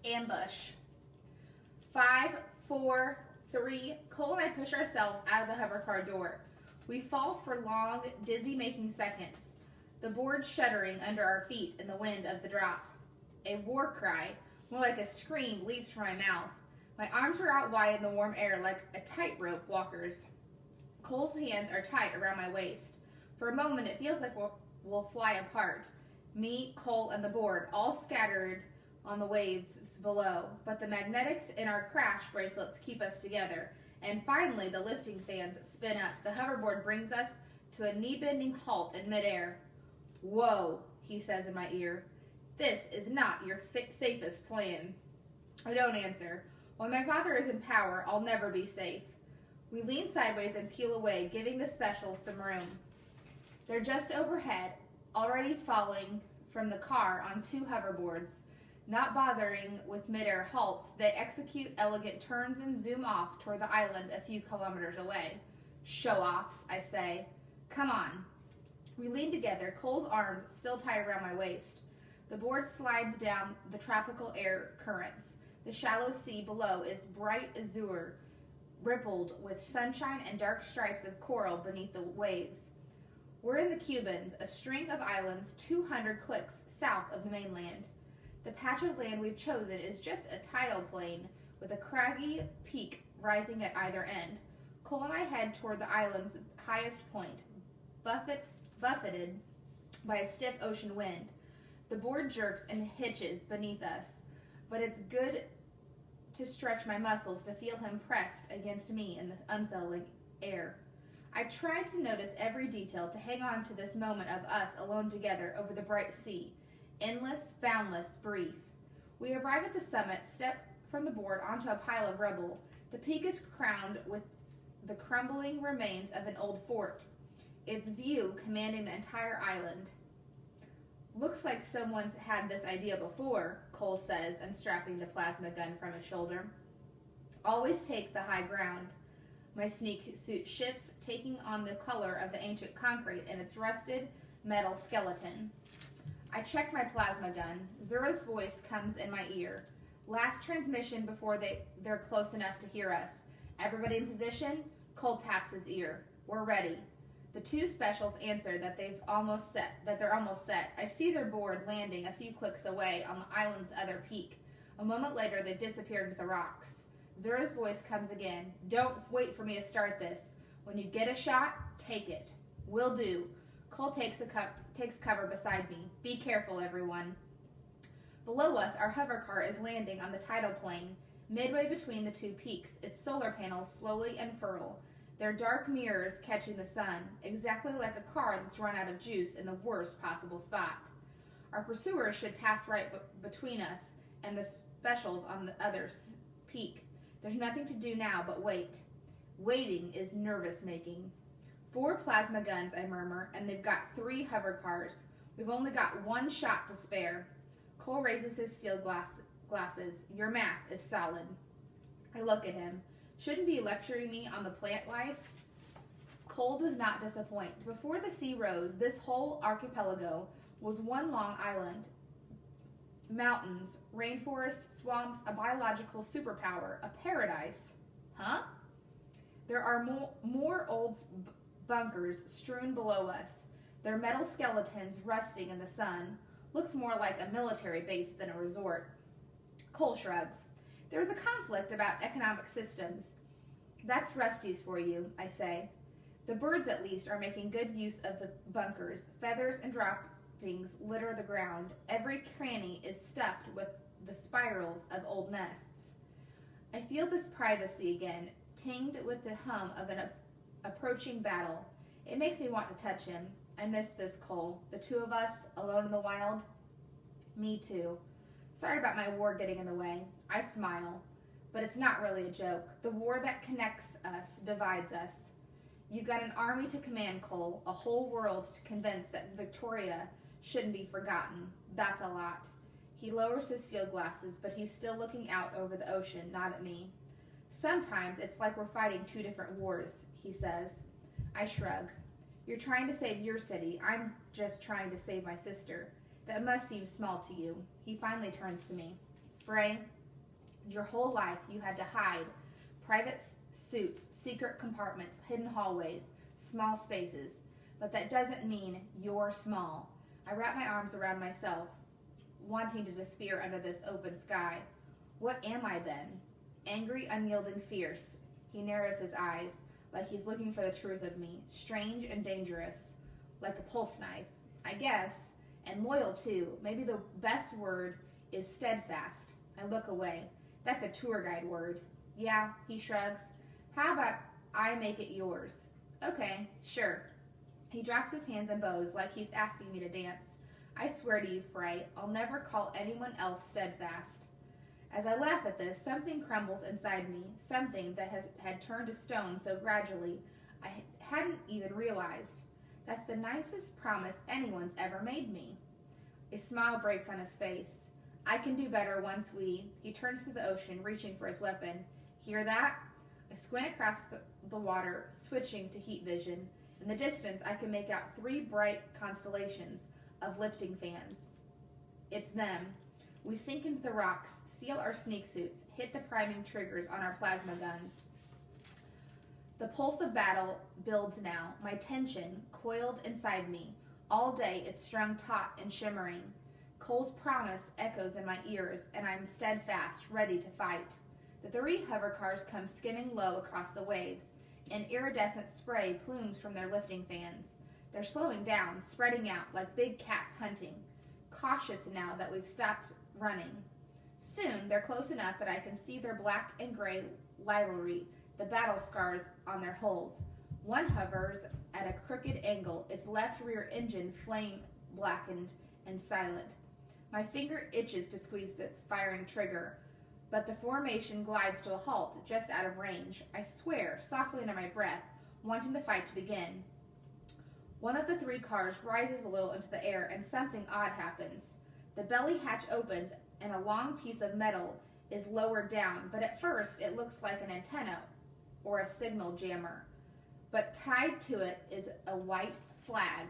Ambush. 5, 4, 3. Cole and I push ourselves out of the hovercar door. We fall for long, dizzy-making seconds, the board shuddering under our feet in the wind of the drop. A war cry, more like a scream, leaps from my mouth. My arms are out wide in the warm air like a tightrope walker's. Cole's hands are tight around my waist. For a moment, it feels like we'll fly apart. Me, Cole, and the board, all scattered on the waves below, but the magnetics in our crash bracelets keep us together. And finally, the lifting fans spin up. The hoverboard brings us to a knee-bending halt in midair. "Whoa," he says in my ear. "This is not your safest plan." I don't answer. When my father is in power, I'll never be safe. We lean sideways and peel away, giving the specials some room. They're just overhead, already falling from the car on 2 hoverboards. Not bothering with midair halts, they execute elegant turns and zoom off toward the island a few kilometers away. "Show-offs," I say. "Come on." We lean together, Cole's arms still tight around my waist. The board slides down the tropical air currents. The shallow sea below is bright azure, rippled with sunshine and dark stripes of coral beneath the waves. We're in the Cubans, a string of islands 200 clicks south of the mainland. The patch of land we've chosen is just a tidal plain with a craggy peak rising at either end. Cole and I head toward the island's highest point, buffeted by a stiff ocean wind. The board jerks and hitches beneath us, but it's good to stretch my muscles to feel him pressed against me in the unsettling air. I try to notice every detail, to hang on to this moment of us alone together over the bright sea. Endless, boundless, brief. We arrive at the summit, step from the board onto a pile of rubble. The peak is crowned with the crumbling remains of an old fort, its view commanding the entire island. "Looks like someone's had this idea before," Cole says, unstrapping the plasma gun from his shoulder. "Always take the high ground." My sneak suit shifts, taking on the color of the ancient concrete and its rusted metal skeleton. I check my plasma gun. Zura's voice comes in my ear. Last transmission before they're close enough to hear us. "Everybody in position?" Cole taps his ear. "We're ready." The 2 specials answer that they're almost set. I see their board landing a few clicks away on the island's other peak. A moment later, they disappear into the rocks. Zura's voice comes again. "Don't wait for me to start this. When you get a shot, take it." "Will do." Cole takes cover beside me. "Be careful, everyone." Below us, our hovercar is landing on the tidal plain, midway between the 2 peaks. Its solar panels slowly unfurl, their dark mirrors catching the sun, exactly like a car that's run out of juice in the worst possible spot. Our pursuers should pass right between us and the specials on the other peak. There's nothing to do now but wait. Waiting is nervous-making. 4 plasma guns, I murmur, and they've got 3 hovercars. We've only got 1 shot to spare. Cole raises his field glasses. "Your math is solid." I look at him. Shouldn't be lecturing me on the plant life. Cole does not disappoint. Before the sea rose, this whole archipelago was one long island. Mountains, rainforests, swamps, a biological superpower, a paradise. Huh? There are more old bunkers strewn below us, their metal skeletons rusting in the sun. Looks more like a military base than a resort. Cole shrugs. "There is a conflict about economic systems." "That's Rusty's for you," I say. The birds, at least, are making good use of the bunkers. Feathers and droppings litter the ground. Every cranny is stuffed with the spirals of old nests. I feel this privacy again, tinged with the hum of an approaching battle. It makes me want to touch him. I miss this, Cole. The 2 of us, alone in the wild. Me too. Sorry about my war getting in the way. I smile. But it's not really a joke. The war that connects us divides us. You've got an army to command, Cole. A whole world to convince that Victoria shouldn't be forgotten. That's a lot. He lowers his field glasses, but he's still looking out over the ocean, not at me. Sometimes it's like we're fighting 2 different wars, he says. I shrug. You're trying to save your city. I'm just trying to save my sister. That must seem small to you. He finally turns to me. Bray, Your whole life you had to hide. Private suits, secret compartments, hidden hallways, small spaces. But that doesn't mean you're small. I wrap my arms around myself, wanting to disappear under this open sky. What am I then? Angry, unyielding, fierce. He narrows his eyes, like he's looking for the truth of me. Strange and dangerous, like a pulse knife, I guess. And loyal, too. Maybe the best word is steadfast. I look away. That's a tour guide word. Yeah, he shrugs. How about I make it yours? Okay, sure. He drops his hands and bows like he's asking me to dance. I swear to you, Frey, I'll never call anyone else steadfast. As I laugh at this, something crumbles inside me, something that had turned to stone so gradually I hadn't even realized. That's the nicest promise anyone's ever made me. A smile breaks on his face. I can do better once He turns to the ocean, reaching for his weapon. Hear that? I squint across the water, switching to heat vision. In the distance, I can make out 3 bright constellations of lifting fans. It's them. We sink into the rocks, seal our sneak suits, hit the priming triggers on our plasma guns. The pulse of battle builds now, my tension coiled inside me. All day it's strung taut and shimmering. Cole's promise echoes in my ears, and I'm steadfast, ready to fight. The 3 hover cars come skimming low across the waves, and iridescent spray plumes from their lifting fans. They're slowing down, spreading out like big cats hunting, cautious now that we've stopped running. Soon they're close enough that I can see their black and gray livery, the battle scars on their hulls. One hovers at a crooked angle, its left rear engine flame blackened and silent. My finger itches to squeeze the firing trigger, but the formation glides to a halt just out of range. I swear, softly under my breath, wanting the fight to begin. One of the 3 cars rises a little into the air, and something odd happens. The belly hatch opens, and a long piece of metal is lowered down, but at first it looks like an antenna or a signal jammer. But tied to it is a white flag.